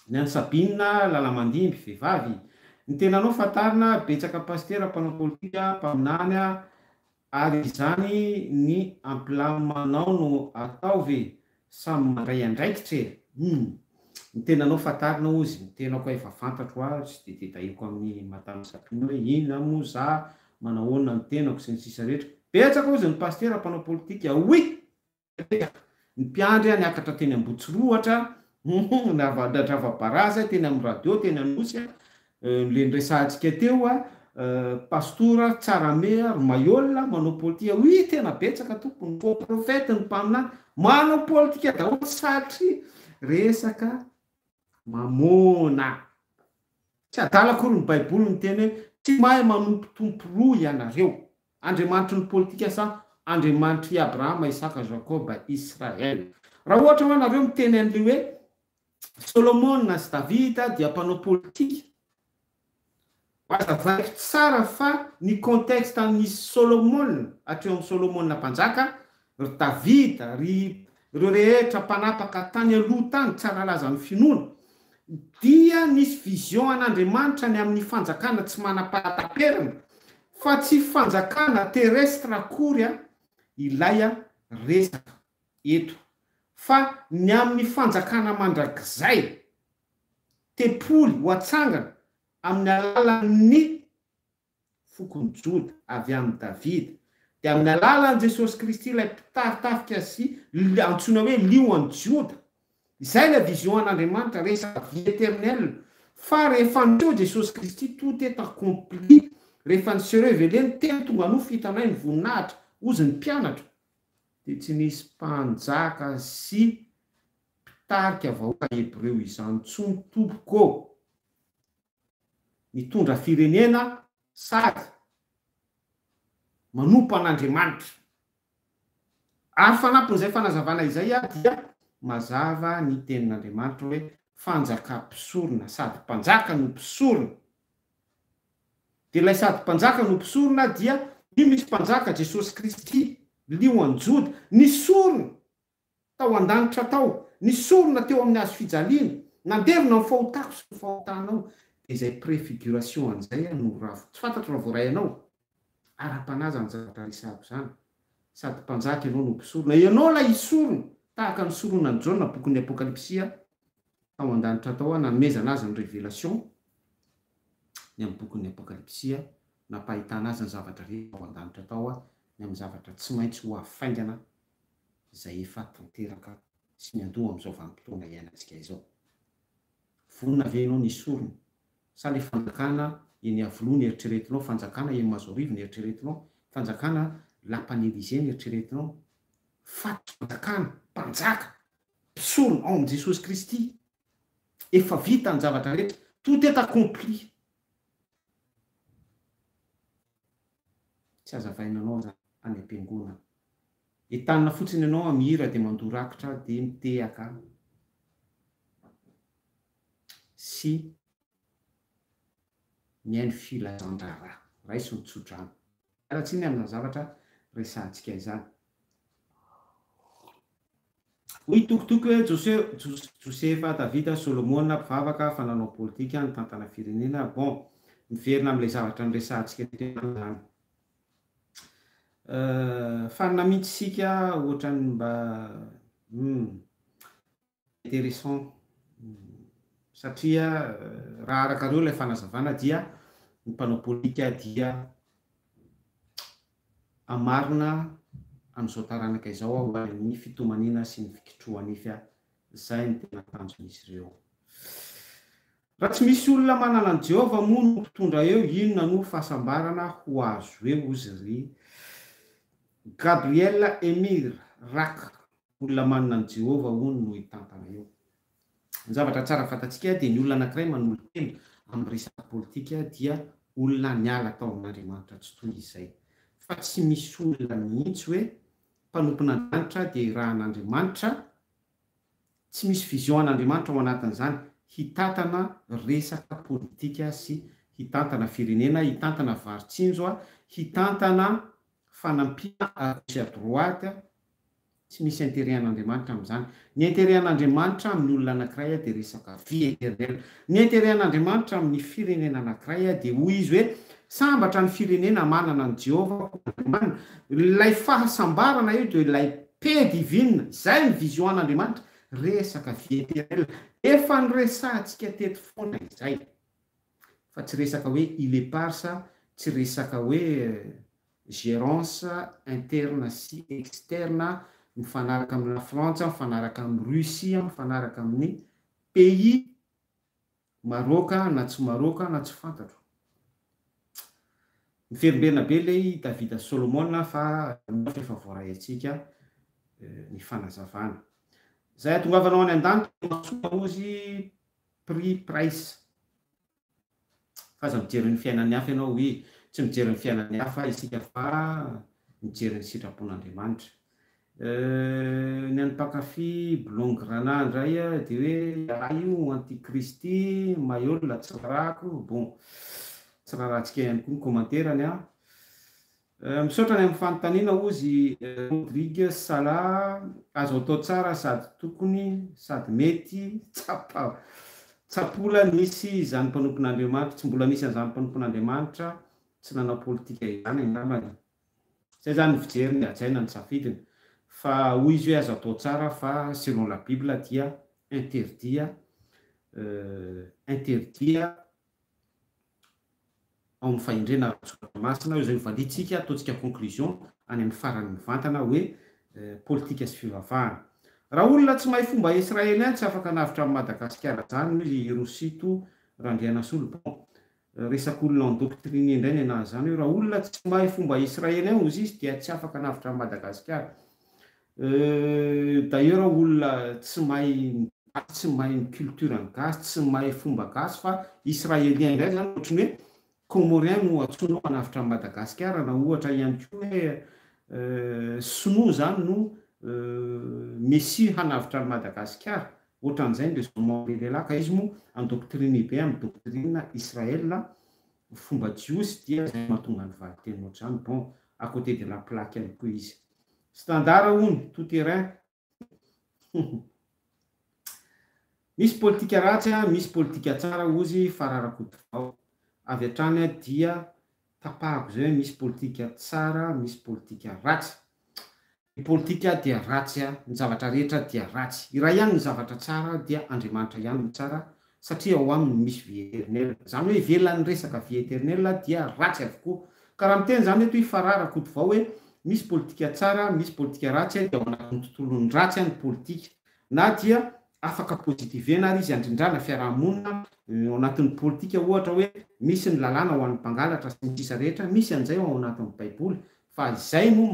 ny any Sabina lalamandimby vehivavy ny tenanao fatarina betsaka pastera mpanao politika mpaminany ary izany ny ampilamanao no ataovy samy mandray andraikitra ny tenanao fatarina ozy ny tenako efa fantatro tsy de tedahiko amin'ny madame Sabina hoe ina mo za manahoana ny tenako sy ny sisa rehetra betsaka ozy ny pastera mpanao politika oui ny mpiandry niakatra teny Ambotsirohatra navadrava-baraza teny amin'ny radio teny Anosy le nresahantsika teo pastora Tsaramea Romayola manao politika oui tena betsaka tompony faux prophète ny mpaminany manao politika daholo satry resaka mamona tsy adalakory ny baiboly ny teny hoe tsy mahay manompotompo roa ianareo andriamanitry ny politika sa andriamanitry Abrahama Isaka Jakoba Israel raha ohatra hoe nareo miteny an'le hoe Solomon sy Davida dia mpanao politika azavaiko tsara fa ny contexte nisy Solomon hatreo amin'ny Solomon mpanjaka Davida ireo rehetra mpanapaka tany aloha tany tsara laza ny finoana dia nisy vision an'Andriamanitra ny amin'ny fanjakana tsy manam-pahataperana fa tsy fanjakana terrestre akory ilay resaka eto fa ny amin'ny fanjakana mandrakizay tepoly ho atsangana amin'ny alalan'ny fokony Joda avy amin'ny Davida dia amin'ny alalan'i Jesosy Kristy ilay mpitaritafika sy antsoina hoe lioan'ny Joda izay la vision an'Andriamanitra resaka vie éternelle fa rehefa niseo Jesosy Kristy tout est accompli rehefa ny se révélé ny tena tonga no fitanay ny voninahitra ozy ny mpianatra dia tsy nisy mpanjaka sy mpitarika vahoaka Hebreo izany tsony tompoko mitondra firenena sady manompo an'Andriamanitra ary fanampin'izay fanazavana izay dia mazava ny tenin'Andriamanitra hoe fanjakam-pisorona sady mpanjaka no mpisorona dia ilay sady mpanjaka no mpisorona dia ny misy mpanjaka Jesosy Kristy lioan'ny Joda nisorona tao an-danitra tao nisorona teo amin'ny hazo fijaliana nandevina ny fahotako sy ny fahotanao izay préfiguration an'izay no raha tsy fantatro raha voaray anao ara-panaza ny zavatra resahako zany sady mpanjaka ianao no mpisorona ianao la isorona tahaka ny soronan'ny Jona bokin'ny apokalypsia tao an-danitra tao nanomezana azy ny révélation ny amin'ny bokin'ny apokalypsia napahitana azy ny zavatra rehetra ao an-danitra tao ny amin'ny zavatra tsy maintsy ho afaingana izay efa tanteraka sy miandoha amin'izao vanim-potoana iainantsika izao vonona ave ianao nisorona sa le fanjakana eny avoloa ny eritreretinao fanjakana eny Mazorivo ny eritreretinao fanjakana Lapanelizé ny eritreretinao fanjakana mpanjaka mpisorona ao amin'i Jesosy Kristy efa vita ny zavatra rehetra tout est accompli tsy azavainanao zany any am-piangona entanina fotsiny ianao mihira dia mandorakitra dia mitehaka sy mihaino filazan-draharaha raiso ny tsodrano aratsiny amina zavatra resahantsika izany hitokitoky hoe Josefa Davida Solomona mpivavaka fananao politika ny tantana firenena bon miverina amin'ilay zavatra ny resahantsika zany farina mihitsysika ohatrany mba intéressant satria raha araka reo ilay fanazavana dia ny mpanao politika dia amarina amin'izao taranaka izao ho any fitomanina sy ny fikitrohanify zay ny tena tanjon'izy ireo raha tsy misy olona manana an Jehova moa no mpitondra eo inona no fahasambarana ho azo eo ozy ry Gabriel Emir Raka olona manana an Jehova hono no hitantana eo ny zavatra tsara fantatsika dia ny olona anankiray manolo tena amin'ny resaka politika dia olona niala tao amin'Andriamanitra tsy toy izay. Fa tsy misy olona mihitsy hoe mpanompon'Andriamanitra dia irahan'Andriamanitra, tsy misy vision an'Andriamanitra ao anatin'izany, hitantana resaka politika sy hitantana firenena, hitantana varitsinjo, hitantana fanampiana à gauche à droite. Tsy misy intérêt an'Andriamanitra amin'izany. Ny intérêt an'Andriamanitra amin'ny olona anankiray dia resaka vie éternelle. Ny intérêt an'Andriamanitra amin'ny firenena anankiray dia hoy izy hoe sambatra ny firenena manana ny Jehova. Ilay fahasambarana io dia ilay paix divine, izay ny vision an'Andriamanitra, resaka vie éternelle. Efa niresahantsika teto foana izay. Fa tsy resaka hoe il est parsa, tsy resaka hoe gérance interne sy externe, mifanaraka amin'ny la Frantsa, mifanaraka amin'ny Russia, mifanaraka amin'ny pays maroka na tsy maroka na tsy fantatro. Miferimberina be ilay Davida Solomon fa efa voaray antsika ny fanazavana. Zay atongavanao any an-danitra ozy prix price. Faza mijery ny fiainan'ny hafa ianao hoe tsy mijery ny fiainan'ny hafa isika fa mijery ny sitrapon'Andriamanitra. Ny mpankafy Blongrana indray dia hoe io antikristy maiola tsy rarako. Bon, tsy rarantsika ihany koa ny commentairany misaotra ny amin'ny fanontaniana ozy Rodrigue Sala, azo atao tsara sady tokony sady mety tsapola misy izany mpanompon'Andriamanitra, tsy mbola misy an'izany mpanompon'Andriamanitra tsy nanao politika izany angambany. Zay zany ny fijery ny ajaina ny safidiny. Fa hoy izy hoe azo atao tsara fa selon la Bible dia interdit ao amin'ny fahendrena masina. Izay valitsika ataontsika conclusion any amin'ny farany mivantana hoe politika sy fivavahana. Raha olona tsy mahay fomba israelien tsy afaka navitra amin'ny Madagasikara zany izy Rosito Randrianasolo. Bon, resak'olona endoctriné indray ny anazy zany hoe raha olona tsy mahay fomba israelien ozy izy dia tsy afaka navitra amin'ny Madagasikara. D'ailleurs olona tsy mahay ny culture gasy, tsy mahay fomba gasy fa israelien indray zany ohatrany hoe comorien no atsoinao hanavitra amin'ny Madagasikara, na ohatra ihany koa hoe sinoa zany no messie hanavitra ny Madagasikara. Ohatran'izay le Jean-Marie ka izy moa endoctriné be amin'ny doctrine Israël, fomba jiosy dia zay mahatonga ny valiteny ohatr'izany. Bon, à côté de la plaque ihany koa izy. Standard hono, tout terrain. Misy politika ratsy, misy politika tsara ozy fararakotovao. Avy hatrany dia tapahako zay misy politika tsara, misy politika ratsy. Ny politika dia ratsy, ny zavatra rehetra dia ratsy. Ira ihany ny zavatra tsara dia Andriamanitra ihany ny tsara, satria ao aminy misy vie éternelle. Zany hoe velan'ny resaka vie éternelle dia ratsy avokoa. Ka raha miteny zany hoe fararakotovao hoe misy politika tsara, misy politika ratsy, dia ao anatin'ny tontolon'ny ratsy ny politika. Na dia afaka pozitivena ary izy andrindrana fiarahamonina ao anatin'ny politika, ohatra hoe misy ny lalàna ho an'ny mpangalatra sy ny sisa rehetra, misy an'izay ao anatin'ny Baiboly. Fa izay no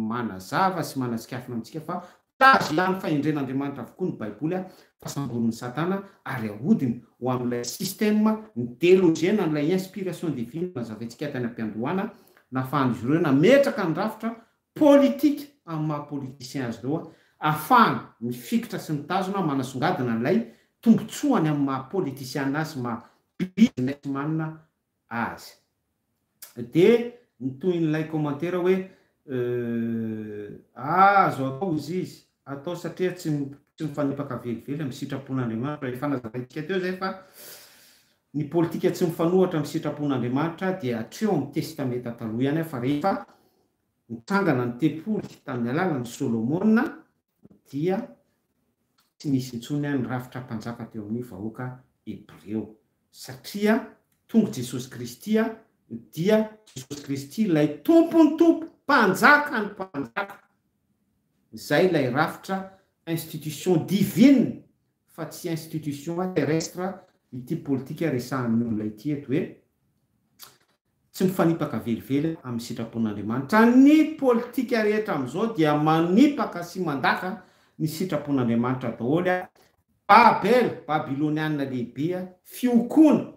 manazava sy manatsikafina amintsika fa tazo ihany fahendren'Andriamanitra avokoa ny Baiboly fa samborin'ny Satana ary ahodiny ho amin'ilay système ny théologienne, n'ilay inspiration divine nazavaintsika tany am-piandohana, nahafahan'izy ireo nametraka ny rafitra politika amin'ny maha-politicien azy ireo, ahafahana mifikitra sy mitazona manasongadina n'ilay tombotsoany amin'ny maha-politicien azy, maha-businessman azy. Dia nitohin'ilay commentaire hoe azo atao izy atao satria tsy mifanipaka velively amin'ny sitrapon'Andriamanitra. Efa nazavaintsika teo zay fa ny politika tsy mifanohatra amin'ny sitrapon'Andriamanitra dia hatreo amin'ny testamenta taloha ihany fa rehefa nitsangana ny tempoly tamin'ny alalan'ny Solomona dia tsy nisy intsony ny rafitra mpanjaka teo amin'ny vahoaka Hebreo, satria tonga Jesosy Kristy dia Jesosy Kristy ilay tompony tompo, mpanjaka ny mpanjaka. Zay ilay rafitra institution divine fa tsy institution terrestre ity politika resahan'ny olona ity eto hoe tsy mifanipaka velively amin'ny sitrapon'Andriamanitra. Ny politika rehetra amin'izao dia manipaka sy mandaka ny sitrapon'Andriamanitra daholo. Babel, babilonianina lehibe, fiokoana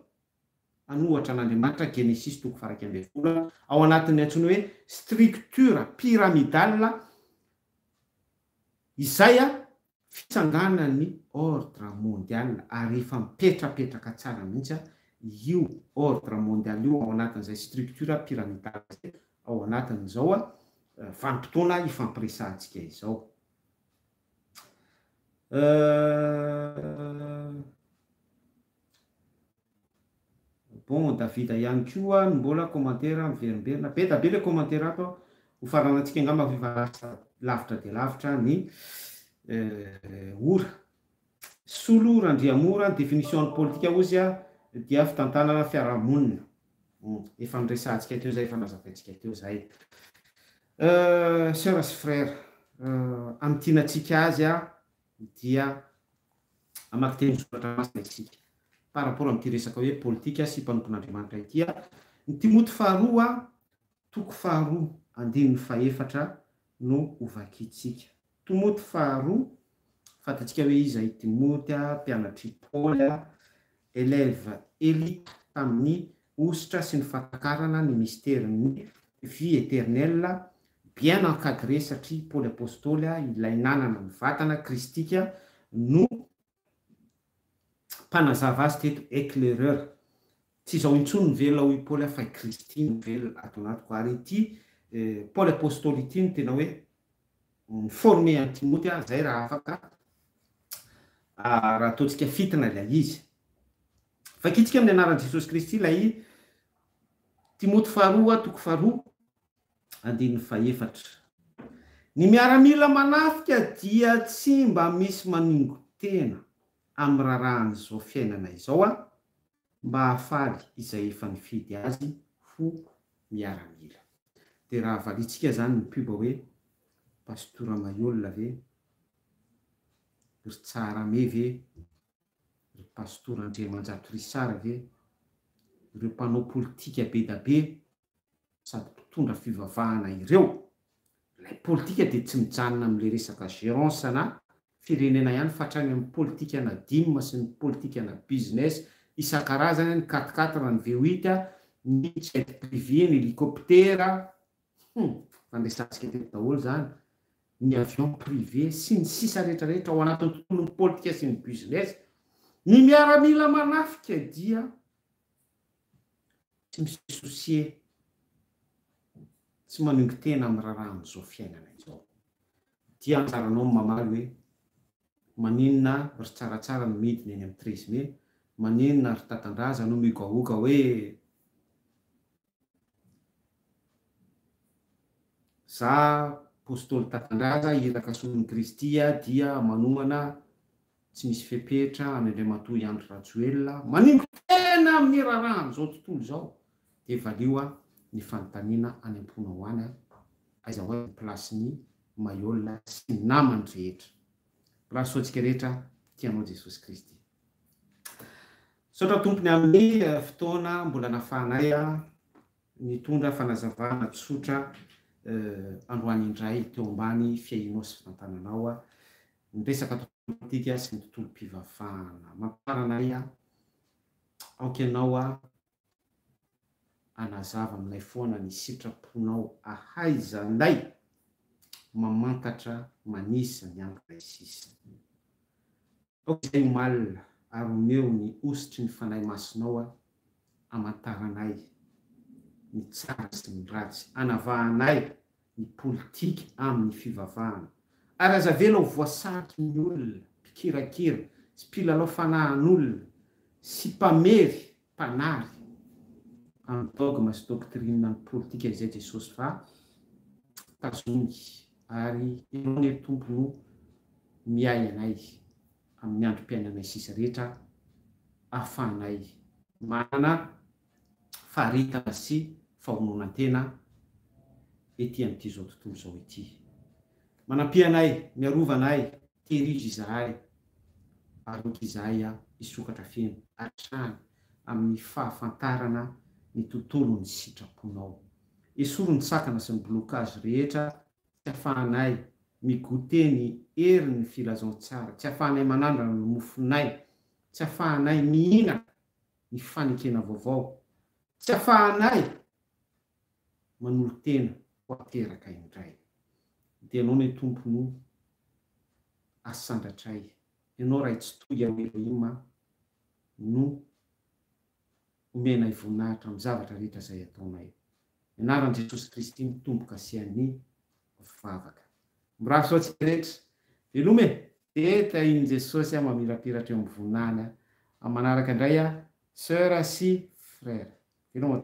anohatra an'Andriamanitra Genesis 1:12 ao anatin'ny antsoina hoe structure pyramidale izay fitsanganany ordre mondial ary efa mipetrapetraka tsara mihitsy io ordre mondial io ao anatin'izay structure pyramidale ao anatin'izao vanim-potoana ifampiresahantsika izao. Bon, Davida ihany koa mbola commentaire miverimberina be da be le commentaire ato ho faranantsika angamba fa lavitra dia lavitra ny ora. Solora Andriamora, définition politika ozy dia fitantanana fiarahamonina. Efa niresahantsika teo zay, efa nazavaintsika teo zay. Sœurs sy frères, amin'ny tianantsika azy dia amaky teny soratra masina isika par rapport amin'ity resaka hoe politika sy mpanompon'Andriamanitra ity. Ny Timoty faharoa toko faharoa andininy faefatra no ovakitsika. Timoty faharoa fantatsika hoe izy Timoty mpianatry Paoly élève élite tamin'ny ositra sy ny fatakarana ny mysterin'ny vie éternelle bien encadré satria Paoly apôstôly ilay nanana ny vatana kristika no mpanazava azy teto éclaireur. Tsy izao intsony velona hoy Paoly fa Kristy no velona ato anatiko. Ary ity Paoly apôstôly ity no tena hoe formé an'i Timoty zay raha afaka raha ataontsika fitina ilay izy. Fakitsika amin'ny anaran'i Jesosy Kristy ilay Timoty faharoa toko faharoa andininy faefatra. Ny miaramila manafika dia tsy mba misy maningo tena amin'ny raharahany fiainana izao mba hahafaly izay efa nifidy azy ho miaramila. Dia raha valitsika zany ny mpiba hoe pastora Mayolina ve, ry tsara me ve, ry pastora Andriamanjato Risara ve, ireo mpanao politika be da be sady mpitondra fivavahana ireo. Ilay politika dia tsy mijanona amin'le resaka gérance na firenena ihany fa hatrany amin'ny politika na dime sy ny politika na business isan-karazany, ny 4x4 ny V8 ny jet privé ny hélicoptère fandraisantsika teto daholo zany, ny avion privé sy ny sisa rehetrarehetra ao anatin'ny tontolon'ny politika sy ny business. Ny miaramila manafika dia tsy misy soucier, tsy maningo tena amin'ny raharan'izao fiainana izao. Dia anjaranao mamaly hoe maninona ry tsaratsara no midiny eny amin'ny 13 mai, maninona ry tatandraza no migaoga hoe za apôstôly tatandraza iraka solon'i Kristy dia manomana tsy misy fepetra an'Andriamatoa Andry Rajoelina, maningo tena amin'ny raharan'izao tontolo izao. Dia valio ny fanontaniana any am-pona ho any aiza hoe ny plasin'ny Mayolina sy ny namany rehetra. Raha soantsika rehetra tianao Jesosy Kristy. Saotra tompony amin'ny fotoana mbola nafahanay nitondra fanazavana tsotra androany indray teo ambany fiainao sy fitantananao ny resaka politika sy ny tontolo mpivavahana. Mamparanay aoka ianao anazava aminay foana ny sitraponao ahaizanay mamantatra manisa ny angalay sisa. Aoka izay omalina ary omeo ny ositry ny fanahy masinao amantaranay ny tsara sy ny ratsy, anavahanay ny politika amin'ny fivavahana. Ary aza vela ho voasarotry ny olona mpikirakira sy mpilalao fanahan'olona sy mpamery mpanary amin'ny dogma sy doctrine ny politika izay Jesosy fa tazony ary ianao ny tompono miay anay amin'ny androm-piainanay sisa rehetra ahafahanay manana faharetana sy fahononan-tena ety amin'ity zao tontolo zao ity. Manampianay, miarovanay, tehirizy izahay ary oka izahay isokatra feno hatrany amin'ny fahafantarana ny tontolon'ny sitraponao. Esoro ny sakana sy ny blocage rehetra, tsy ahafahanay migote ny herin'ny filazantsara, tsy ahafahanay manandrana ny mofonay, tsy ahafahanay mihina ny fanekena vaovao tsy afahanay manolo tena ho ateraka indray dia anao ny tompono asandratray ianao raha tsy toy amin'ny Elohima no omenay voninahitra amin'ny zavatra rehetra izay ataonay. Anaran'i Jesosy Kristy mitomboka asiany vavaka. Mirafy sao tsika rehetra. Velome, eta iny Jesosy mamirapiratra eo amin'ny voninahitra. Amin'ny manaraka indray sœur sy frère. Veloma.